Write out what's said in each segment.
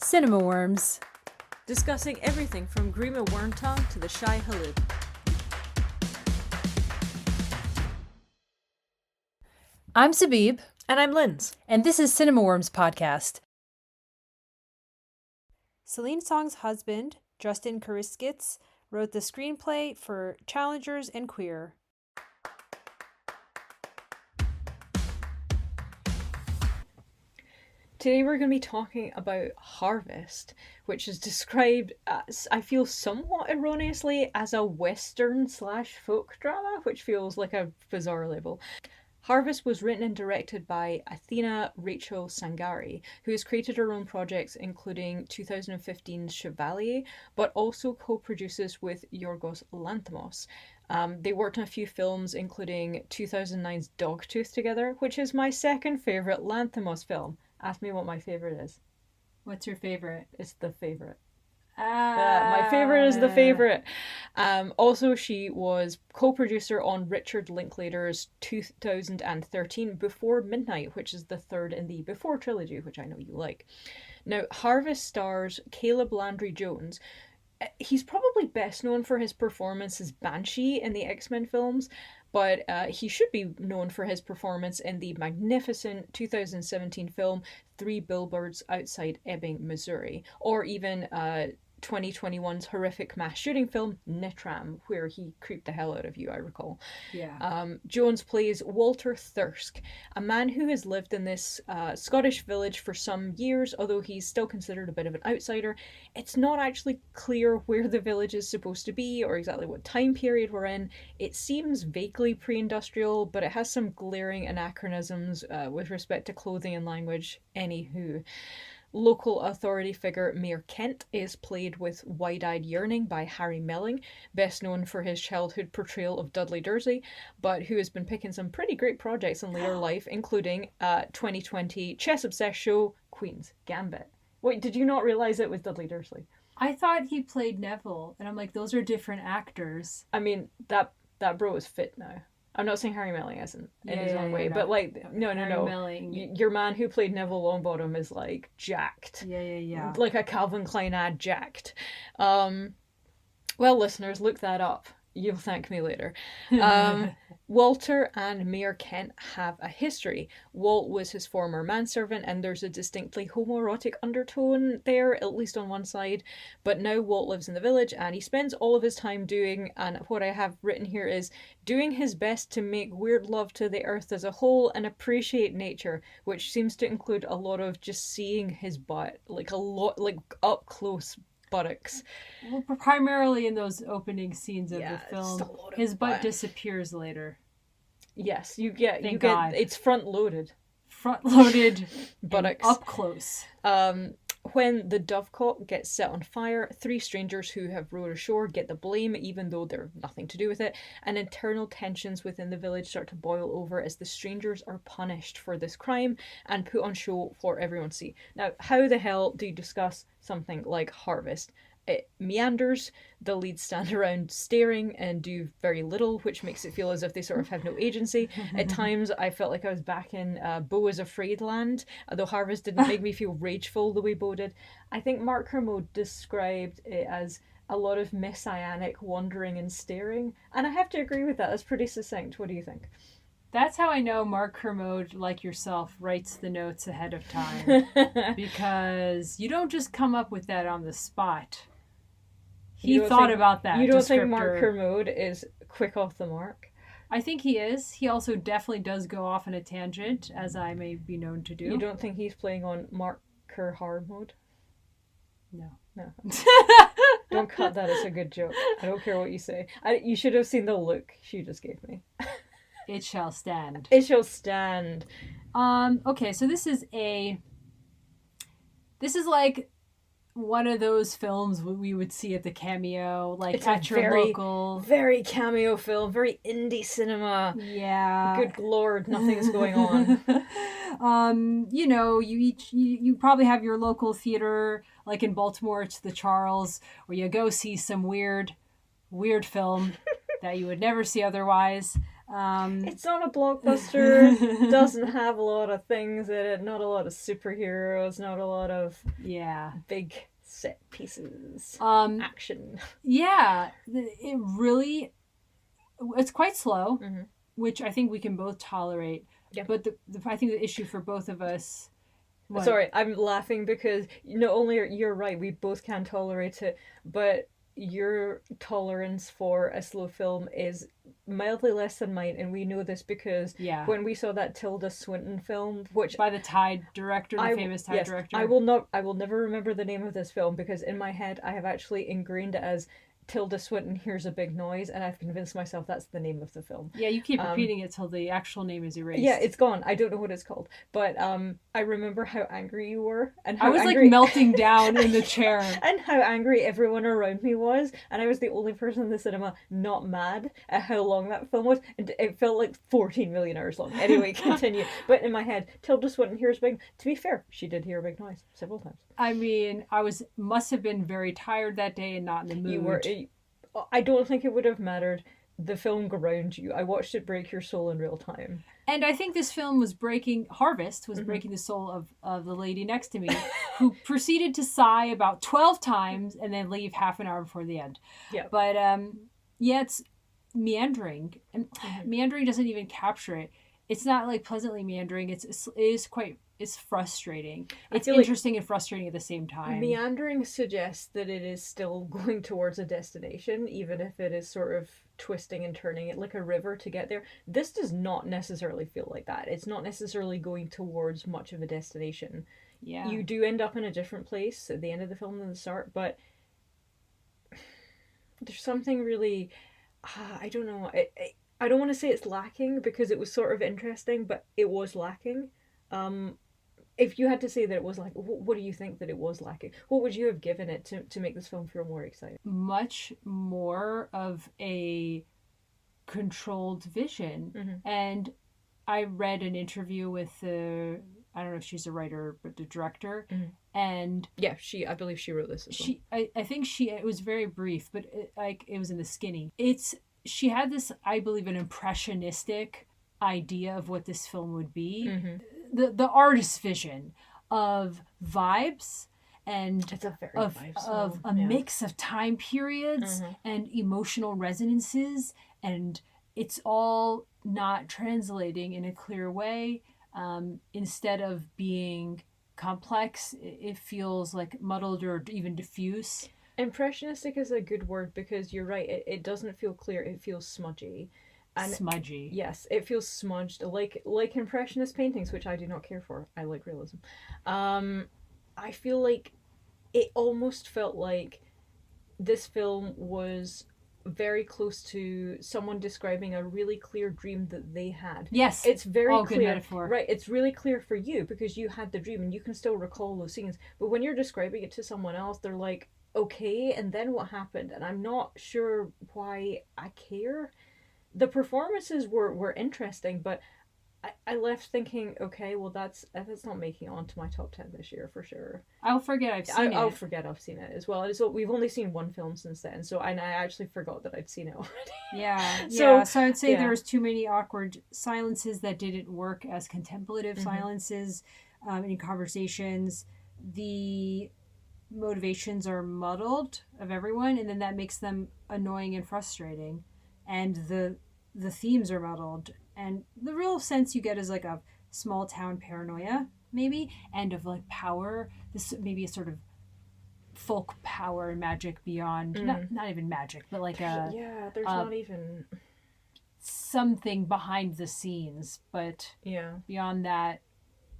Cinema Worms. Discussing everything from Grima Wormtongue to the Shy Halib. I'm Sabib. And I'm Linz. And this is Cinema Worms Podcast. Celine Song's husband, Justin Kuriskitz, wrote the screenplay for Challengers and Queer. Today we're going to be talking about Harvest, which is described as, I feel somewhat erroneously, as a Western/folk drama, which feels like a bizarre label. Harvest was written and directed by Athena Rachel Sangari, who has created her own projects including 2015's Chevalier, but also co-produces with Yorgos Lanthimos. They worked on a few films including 2009's Dogtooth together, which is my second favourite Lanthimos film. Ask me what my favourite is. What's your favorite? It's The Favourite. My favourite is The Favourite. Also, she was co-producer on Richard Linklater's 2013 Before Midnight, which is the third in the Before trilogy, which I know you like. Now, Harvest stars Caleb Landry Jones. He's probably best known for his performance as Banshee in the X-Men films, but he should be known for his performance in the magnificent 2017 film 3 Billboards Outside Ebbing, Missouri, or even 2021's horrific mass shooting film Nitram, where he creeped the hell out of you, I recall. Yeah. Jones plays Walter Thirsk, a man who has lived in this Scottish village for some years, although he's still considered a bit of an outsider. It's not actually clear where the village is supposed to be or exactly what time period we're in. It seems vaguely pre-industrial, but it has some glaring anachronisms with respect to clothing and language. Anywho. Local authority figure Mayor Kent is played with Wide-Eyed Yearning by Harry Melling, best known for his childhood portrayal of Dudley Dursley, but who has been picking some pretty great projects in later life, including 2020 chess-obsessed show Queen's Gambit. Wait, did you not realise it was Dudley Dursley? I thought he played Neville, and I'm like, those are different actors. I mean, that bro is fit now. I'm not saying Harry Melling isn't in his own way, but like, no. Melling. Your man who played Neville Longbottom is like jacked. Yeah. Like a Calvin Klein ad jacked. Well, listeners, look that up. You'll thank me later. Walter and Mayor Kent have a history. Walt was his former manservant, and there's a distinctly homoerotic undertone there, at least on one side. But now Walt lives in the village, and he spends all of his time doing, and what I have written here is, doing his best to make weird love to the earth as a whole and appreciate nature, which seems to include a lot of just seeing his butt, like up close buttocks. Well, primarily in those opening scenes of the film, his butt disappears later. Yes, you get God. It's front loaded buttocks up close. When the Dovecot gets set on fire, 3 strangers who have rowed ashore get the blame, even though they're nothing to do with it, and internal tensions within the village start to boil over as the strangers are punished for this crime and put on show for everyone to see. Now, how the hell do you discuss something like Harvest? It meanders, the leads stand around staring and do very little, which makes it feel as if they sort of have no agency. At times, I felt like I was back in Beau is Afraid land, although Harvest didn't make me feel rageful the way Beau did. I think Mark Kermode described it as a lot of messianic wandering and staring, and I have to agree with that. That's pretty succinct. What do you think? That's how I know Mark Kermode, like yourself, writes the notes ahead of time. Because you don't just come up with that on the spot. He thought about that. You don't think Mark Kermode is quick off the mark? I think he is. He also definitely does go off on a tangent, as I may be known to do. You don't think he's playing on Mark Kerr mode? No. Don't cut that as a good joke. I don't care what you say. You should have seen the look she just gave me. It shall stand. It shall stand. Okay, so this is like one of those films we would see at the Cameo, like it's at your local. Very Cameo film, very indie cinema. Yeah. Good lord, nothing's going on. You probably have your local theater, like in Baltimore, it's the Charles, where you go see some weird film that you would never see otherwise. It's not a blockbuster, doesn't have a lot of things in it, not a lot of superheroes, not a lot of big set pieces. Action. Yeah, it really, it's quite slow, which I think we can both tolerate. Yeah. But I think the issue for both of us. What? Sorry, I'm laughing because not only you're right, we both can tolerate it, but your tolerance for a slow film is mildly less than mine, and we know this because when we saw that Tilda Swinton film, which by the Tide director, the famous Tide director, I will never remember the name of this film because in my head I have actually ingrained it as Tilda Swinton hears a big noise, and I've convinced myself that's the name of the film. Yeah, you keep repeating it till the actual name is erased. Yeah, it's gone. I don't know what it's called, but I remember how angry you were, and how I was like melting down in the chair, and how angry everyone around me was, and I was the only person in the cinema not mad at how long that film was, and it felt like 14 million hours long. Anyway, continue. But in my head, Tilda Swinton hears big. To be fair, she did hear a big noise several times. I mean, must have been very tired that day and not in the mood. You were. I don't think it would have mattered. The film ground you. I watched it break your soul in real time. And I think this film was breaking the soul of the lady next to me, who proceeded to sigh about 12 times and then leave half an hour before the end. Yeah. But it's meandering, and meandering doesn't even capture it. It's not like pleasantly meandering. It's frustrating. It's interesting and frustrating at the same time. Meandering suggests that it is still going towards a destination, even if it is sort of twisting and turning it like a river to get there. This does not necessarily feel like that. It's not necessarily going towards much of a destination. Yeah. You do end up in a different place at the end of the film than the start, but there's something really... I don't know. I don't want to say it's lacking because it was sort of interesting, but it was lacking. If you had to say that it was like, what do you think that it was lacking? What would you have given it to make this film feel more exciting? Much more of a controlled vision. And I read an interview with I don't know if she's a writer, but the director. And yeah, I believe she wrote this as well. I think it was very brief, but it was in the skinny. She had this, I believe, an impressionistic idea of what this film would be. The artist's vision of vibes and of a mix of time periods and emotional resonances, and it's all not translating in a clear way. Instead of being complex, it feels like muddled or even diffuse. Impressionistic is a good word because you're right, it doesn't feel clear, it feels smudgy. And smudgy. Yes, it feels smudged, like impressionist paintings, which I do not care for. I like realism. I feel like it almost felt like this film was very close to someone describing a really clear dream that they had. Yes. It's very clear. Good metaphor. Right, it's really clear for you because you had the dream and you can still recall those scenes. But when you're describing it to someone else, they're like, okay, and then what happened? And I'm not sure why I care. The performances were interesting, but I left thinking, okay, well that's not making it onto my top 10 this year for sure. I'll forget I've seen it. I'll forget I've seen it as well. And so we've only seen one film since then, so I actually forgot that I'd seen it already. Yeah, so I'd say there was too many awkward silences that didn't work as contemplative silences in conversations. The motivations are muddled of everyone, and then that makes them annoying and frustrating. And the themes are muddled, and the real sense you get is like a small town paranoia, maybe, and of like power. This maybe a sort of folk power and magic beyond, not even magic, but like there's not even something behind the scenes. But beyond that,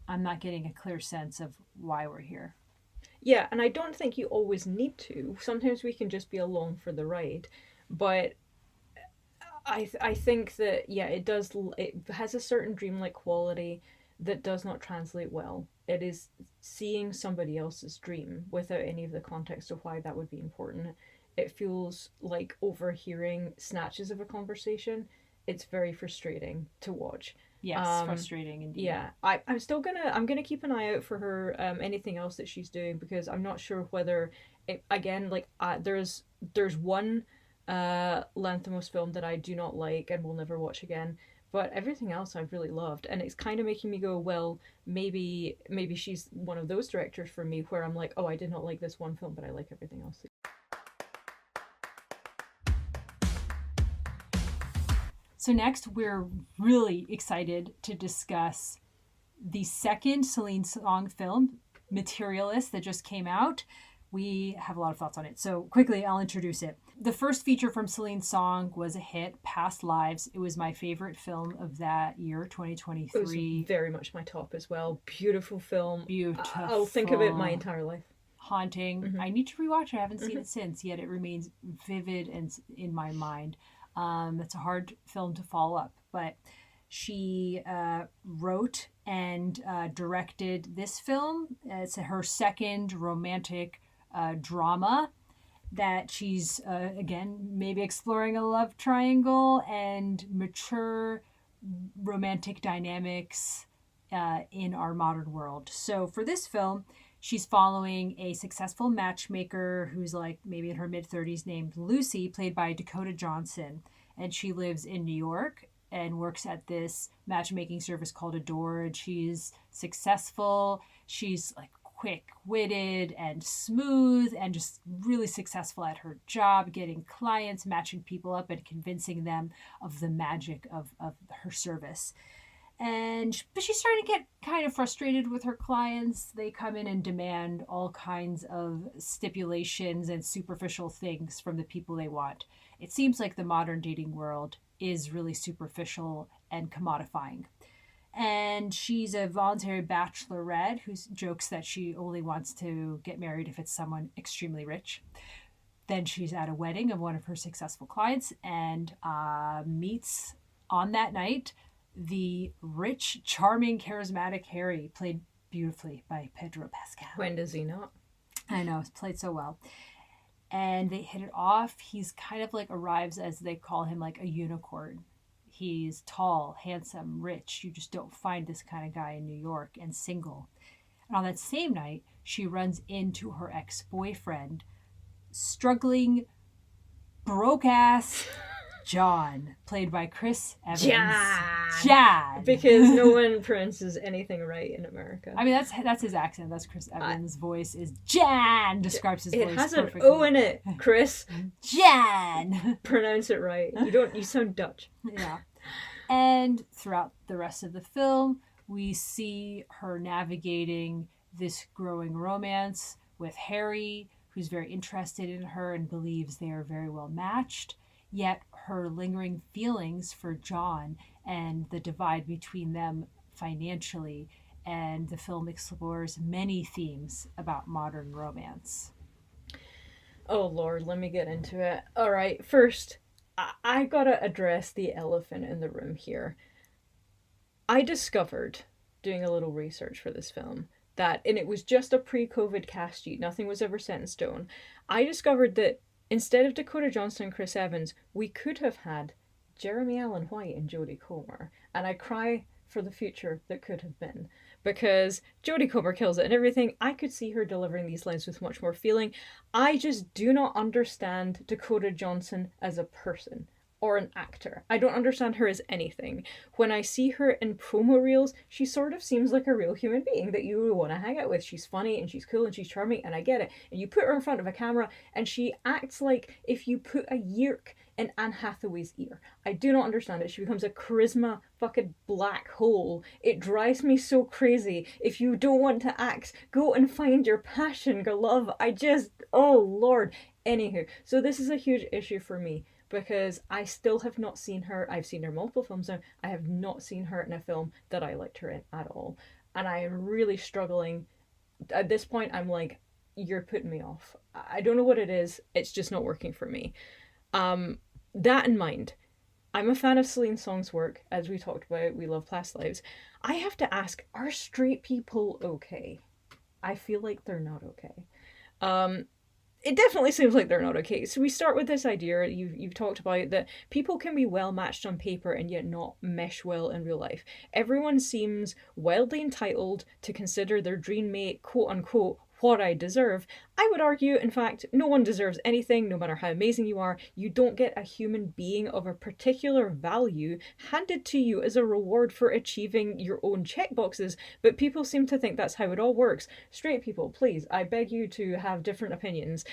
I'm not getting a clear sense of why we're here. Yeah, and I don't think you always need to. Sometimes we can just be along for the ride, but I think that it has a certain dreamlike quality that does not translate well. It is seeing somebody else's dream without any of the context of why that would be important. It feels like overhearing snatches of a conversation. It's very frustrating to watch. Yes, frustrating indeed. Yeah, I'm still gonna keep an eye out for her anything else that she's doing, because I'm not sure whether there's one Lanthimos film that I do not like and will never watch again. But everything else I've really loved, and it's kind of making me go, well, maybe she's one of those directors for me where I'm like, oh, I did not like this one film, but I like everything else. So next, we're really excited to discuss the second Celine Song film, Materialists, that just came out. We have a lot of thoughts on it. So quickly, I'll introduce it. The first feature from Celine Song was a hit, Past Lives. It was my favorite film of that year, 2023. It was very much my top as well. Beautiful film. Beautiful. I'll think of it my entire life. Haunting. Mm-hmm. I need to rewatch it. I haven't seen it since, yet it remains vivid and in my mind. It's a hard film to follow up, but she wrote and directed this film. It's her second romantic drama that she's, again, maybe exploring a love triangle and mature romantic dynamics in our modern world. So for this film, she's following a successful matchmaker who's like maybe in her mid-30s named Lucy, played by Dakota Johnson. And she lives in New York and works at this matchmaking service called Adored. She's successful. She's like quick-witted and smooth and just really successful at her job, getting clients, matching people up and convincing them of the magic of her service. But she's starting to get kind of frustrated with her clients. They come in and demand all kinds of stipulations and superficial things from the people they want. It seems like the modern dating world is really superficial and commodifying. And she's a voluntary bachelorette who jokes that she only wants to get married if it's someone extremely rich. Then she's at a wedding of one of her successful clients and meets on that night the rich, charming, charismatic Harry, played beautifully by Pedro Pascal. When does he not? I know, it's played so well. And they hit it off. He's kind of like arrives as they call him like a unicorn. He's tall, handsome, rich. You just don't find this kind of guy in New York, and single. And on that same night, she runs into her ex-boyfriend, struggling, broke-ass John, played by Chris Evans. John. Because no one pronounces anything right in America. I mean, that's his accent. That's Chris Evans' voice is John. Describes his voice perfectly. It has an O in it, Chris. John. Pronounce it right. You sound Dutch. Yeah. And throughout the rest of the film, we see her navigating this growing romance with Harry, who's very interested in her and believes they are very well matched. Yet her lingering feelings for John and the divide between them financially, and the film explores many themes about modern romance. Oh Lord, let me get into it. All right, first, I gotta address the elephant in the room here. I discovered, doing a little research for this film, that, and it was just a pre-COVID cast sheet, nothing was ever set in stone, I discovered that instead of Dakota Johnson and Chris Evans, we could have had Jeremy Allen White and Jodie Comer. And I cry for the future that could have been. Because Jodie Comer kills it and everything. I could see her delivering these lines with much more feeling. I just do not understand Dakota Johnson as a person or an actor. I don't understand her as anything. When I see her in promo reels, she sort of seems like a real human being that you would want to hang out with. She's funny and she's cool and she's charming, and I get it. And you put her in front of a camera and she acts like if you put a yerk in Anne Hathaway's ear. I do not understand it. She becomes a charisma fucking black hole. It drives me so crazy. If you don't want to act, go and find your passion, go love. Oh Lord. Anywho, so this is a huge issue for me, because I still have not seen her. I've seen her in multiple films now. I have not seen her in a film that I liked her in at all. And I am really struggling. At this point, I'm like, you're putting me off. I don't know what it is. It's just not working for me. That in mind, I'm a fan of Celine Song's work. As we talked about, we love Past Lives. I have to ask, are straight people okay? I feel like they're not okay. It definitely seems like they're not okay. So we start with this idea you've talked about, that people can be well matched on paper and yet not mesh well in real life. Everyone seems wildly entitled to consider their dream mate, quote unquote, what I deserve. I would argue, in fact, no one deserves anything, no matter how amazing you are. You don't get a human being of a particular value handed to you as a reward for achieving your own checkboxes, but people seem to think that's how it all works. Straight people, please, I beg you to have different opinions.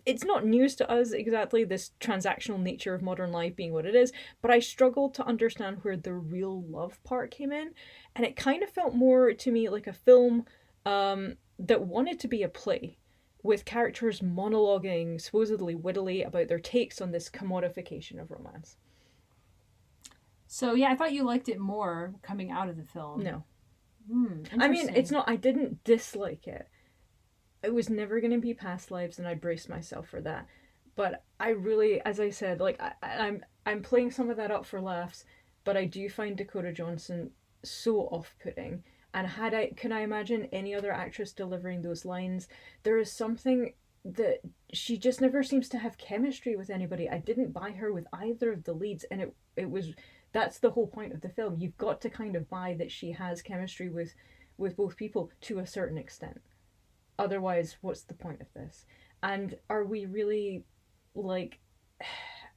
It's not news to us exactly, this transactional nature of modern life being what it is, but I struggled to understand where the real love part came in, and it kind of felt more to me like a film that wanted to be a play, with characters monologuing supposedly wittily about their takes on this commodification of romance. So yeah, I thought you liked it more coming out of the film. No. I mean, Interesting. it's not, I didn't dislike it. It was never going to be Past Lives, and I braced myself for that. But I really, as I said, like, I'm playing some of that up for laughs, but I do find Dakota Johnson so off-putting. And can I imagine any other actress delivering those lines? There is something that she just never seems to have chemistry with anybody. I didn't buy her with either of the leads, and it was, that's the whole point of the film. You've got to kind of buy that she has chemistry with both people to a certain extent. Otherwise, what's the point of this? And are we really, like,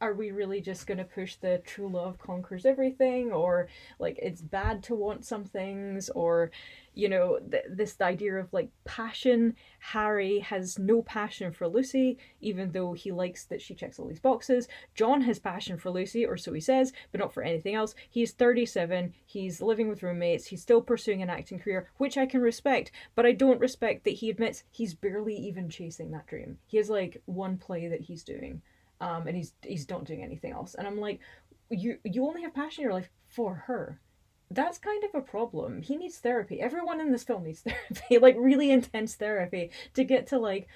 are we really just going to push the true love conquers everything, or like it's bad to want some things, or this idea of like passion? Harry has no passion for Lucy, even though he likes that she checks all these boxes. John has passion for Lucy, or so he says, but not for anything else. He's 37, he's living with roommates, he's still pursuing an acting career, which I can respect, but I don't respect that he admits he's barely even chasing that dream. He has like one play that he's doing, and he's not doing anything else. And I'm like, you only have passion in your life for her. That's kind of a problem. He needs therapy. Everyone in this film needs therapy, like really intense therapy, to get to like,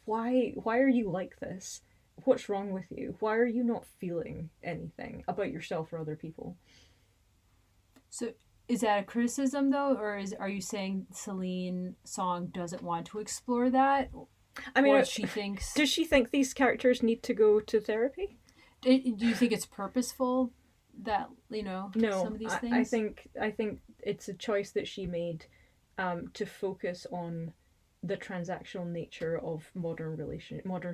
why are you like this? What's wrong with you? Why are you not feeling anything about yourself or other people? So is that a criticism though, or are you saying Celine Song doesn't want to explore that? I mean, or she thinks. Does she think these characters need to go to therapy? Do you think it's purposeful that No, some of these things? I think it's a choice that she made, to focus on the transactional nature of modern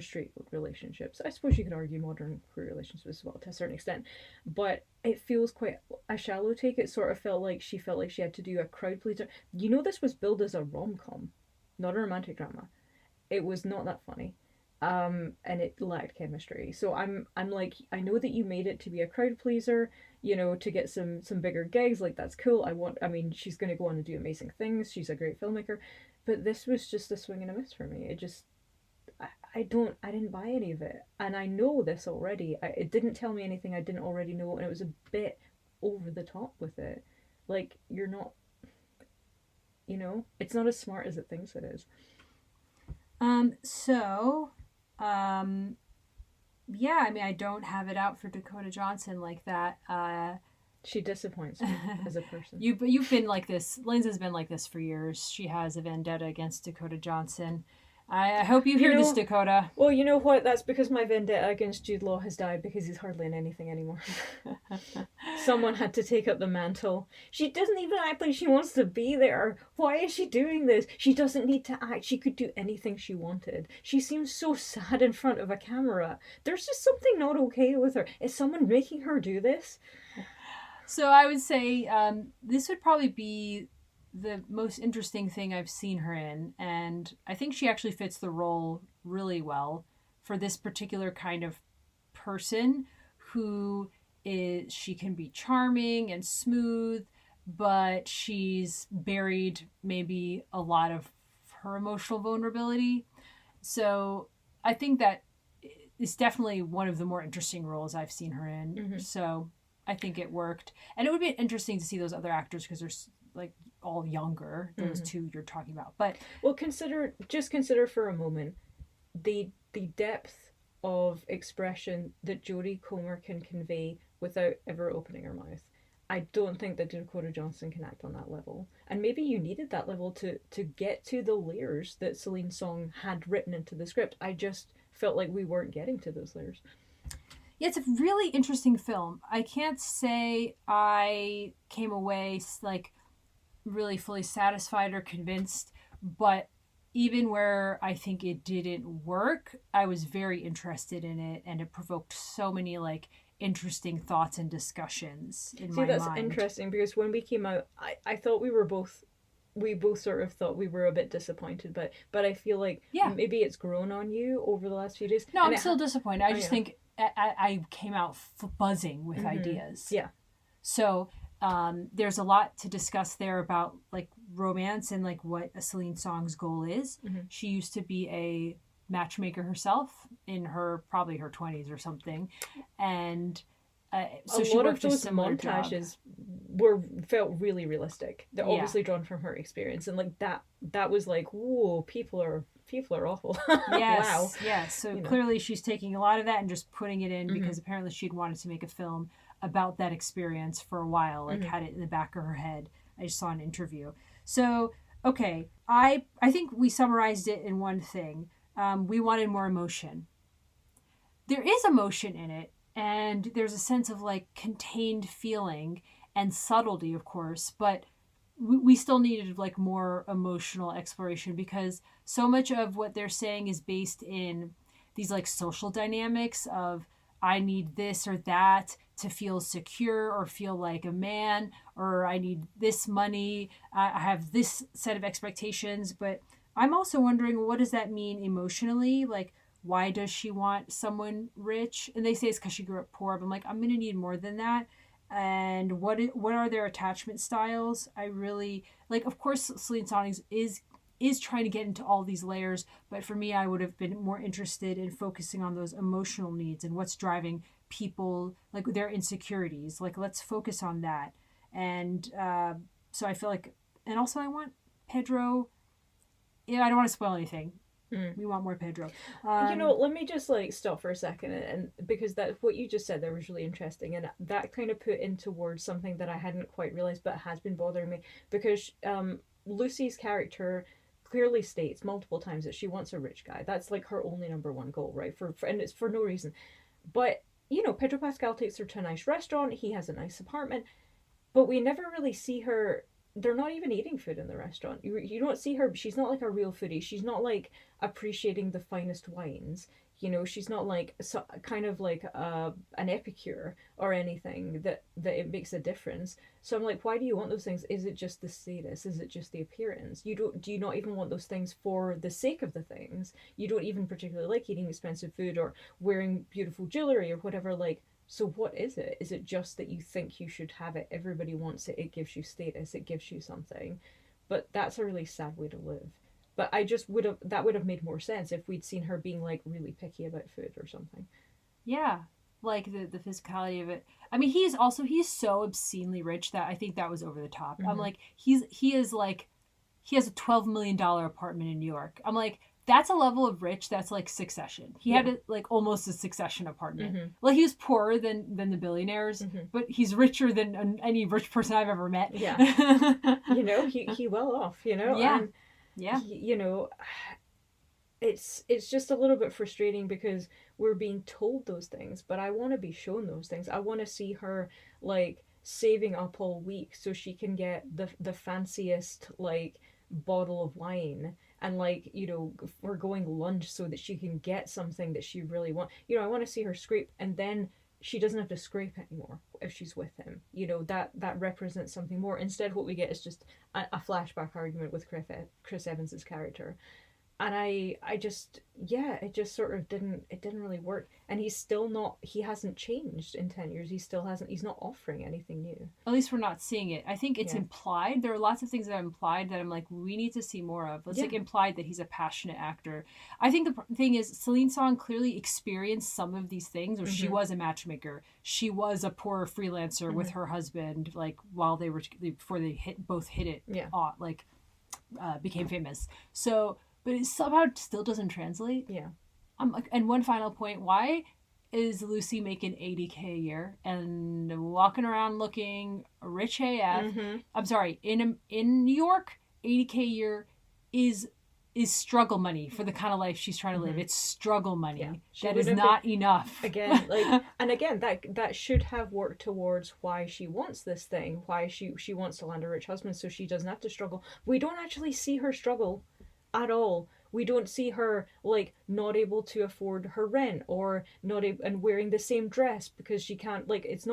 straight relationships. I suppose you could argue modern queer relationships as well to a certain extent, but it feels quite a shallow take. It sort of felt like she had to do a crowd pleaser. This was billed as a rom-com, not a romantic drama. It was not that funny, and it lacked chemistry. So I'm like, I know that you made it to be a crowd pleaser, to get some bigger gigs. Like, that's cool. I mean, she's going to go on and do amazing things. She's a great filmmaker, but this was just a swing and a miss for me. It just, I didn't buy any of it, and I know this already. It didn't tell me anything I didn't already know, and it was a bit over the top with it. Like, you're not, it's not as smart as it thinks it is. Yeah, I mean, I don't have it out for Dakota Johnson like that. She disappoints me as a person. You've been like this. Lindsay's been like this for years. She has a vendetta against Dakota Johnson. I hope you hear this, Dakota. Well, you know what? That's because my vendetta against Jude Law has died, because he's hardly in anything anymore. Someone had to take up the mantle. She doesn't even act like she wants to be there. Why is she doing this? She doesn't need to act. She could do anything she wanted. She seems so sad in front of a camera. There's just something not okay with her. Is someone making her do this? So I would say this would probably be the most interesting thing I've seen her in, and I think she actually fits the role really well for this particular kind of person who is, she can be charming and smooth, but she's buried maybe a lot of her emotional vulnerability. So I think that is definitely one of the more interesting roles I've seen her in. Mm-hmm. So I think it worked, and it would be interesting to see those other actors, because they're like all younger, those two you're talking about. But well, consider for a moment the depth of expression that Jodie Comer can convey without ever opening her mouth. I don't think that Dakota Johnson can act on that level, and maybe you needed that level to get to the layers that Celine Song had written into the script. I just felt like we weren't getting to those layers. Yeah, it's a really interesting film. I can't say I came away like really fully satisfied or convinced, but even where I think it didn't work, I was very interested in it, and it provoked so many like interesting thoughts and discussions in See, my that's mind. interesting because when we came out, I thought we both sort of thought we were a bit disappointed, but I feel like maybe it's grown on you over the last few days. No, I'm still disappointed. I just think I came out buzzing with ideas. Yeah. So there's a lot to discuss there about like romance and like what a Celine Song's goal is. She used to be a matchmaker herself in probably her 20s or something, and so a lot of those montages felt really realistic. They're obviously drawn from her experience, and like that was like, whoa, people are awful. Yes, wow. Yes. So clearly she's taking a lot of that and just putting it in because apparently she'd wanted to make a film about that experience for a while, like had it in the back of her head. I just saw an interview. So, okay, I think we summarized it in one thing. We wanted more emotion. There is emotion in it, and there's a sense of like contained feeling and subtlety, of course, but we still needed like more emotional exploration because so much of what they're saying is based in these like social dynamics of I need this or that to feel secure or feel like a man, or I need this money, I have this set of expectations. But I'm also wondering, what does that mean emotionally? Like, why does she want someone rich? And they say it's because she grew up poor, but I'm like, I'm going to need more than that. And what are their attachment styles? I really like, of course Celine Song is trying to get into all these layers, but for me I would have been more interested in focusing on those emotional needs and what's driving people, like their insecurities. Like, let's focus on that. And so I feel like, and also I want Pedro, I don't want to spoil anything. We want more Pedro. Let me just like stop for a second, and because that what you just said there was really interesting, and that kind of put into words something that I hadn't quite realized but has been bothering me, because Lucy's character clearly states multiple times that she wants a rich guy. That's like her only number one goal, right? For and it's for no reason. But Pedro Pascal takes her to a nice restaurant. He has a nice apartment, but we never really see her. They're not even eating food in the restaurant. You don't see her. She's not like a real foodie. She's not like appreciating the finest wines. She's not like kind of like an epicure or anything that it makes a difference. So I'm like, why do you want those things? Is it just the status? Is it just the appearance? Do you not even want those things for the sake of the things? You don't even particularly like eating expensive food or wearing beautiful jewelry or whatever. Like, so what is it? Is it just that you think you should have it? Everybody wants it. It gives you status. It gives you something. But that's a really sad way to live. But I just would have made more sense if we'd seen her being like really picky about food or something. Yeah, like the physicality of it. I mean, he's so obscenely rich that I think that was over the top. I'm like, he has a $12 million apartment in New York. I'm like, that's a level of rich that's like Succession. He had like almost a Succession apartment. Like, he was poorer than the billionaires, but he's richer than any rich person I've ever met. Yeah. He well off, Yeah. And, yeah. It's just a little bit frustrating because we're being told those things, but I want to be shown those things. I want to see her like saving up all week so she can get the fanciest like bottle of wine, and like we're going lunch so that she can get something that she really wants. I want to see her scrape, and then she doesn't have to scrape anymore if she's with him. That represents something more. Instead, what we get is just a flashback argument with Chris Evans's character. And I just, it just sort of didn't really work. And he hasn't changed in 10 years. He's not offering anything new. At least we're not seeing it. I think it's implied. There are lots of things that are implied that I'm like, we need to see more of. It's like implied that he's a passionate actor. I think the thing is, Celine Song clearly experienced some of these things, where she was a matchmaker. She was a poor freelancer with her husband, like while before they both hit it, became famous. So, but it somehow still doesn't translate. Yeah. And one final point, why is Lucy making $80K a year and walking around looking rich AF? I'm sorry, in New York, $80K a year is struggle money for the kind of life she's trying to live. It's struggle money. Yeah. That is not enough. Again, that should have worked towards why she wants this thing, why she wants to land a rich husband, so she doesn't have to struggle. We don't actually see her struggle at all. We don't see her like not able to afford her rent, or not able, and wearing the same dress because she can't, like, it's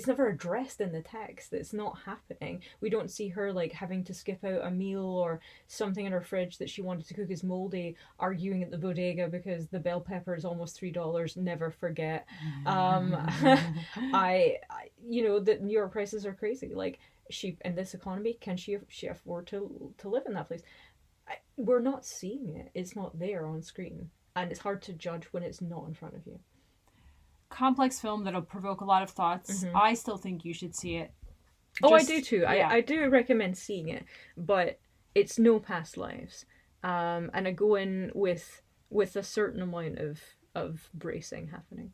never addressed in the text. It's not happening. We don't see her like having to skip out a meal, or something in her fridge that she wanted to cook is moldy, arguing at the bodega because the bell pepper is almost $3. Never forget. The New York prices are crazy. Like, she, in this economy, can she afford to live in that place? We're not seeing it. It's not there on screen, and it's hard to judge when it's not in front of you. Complex film that'll provoke a lot of thoughts. I still think you should see it. I do too. Yeah. I do recommend seeing it, but it's no past lives. And I go in with a certain amount of bracing happening.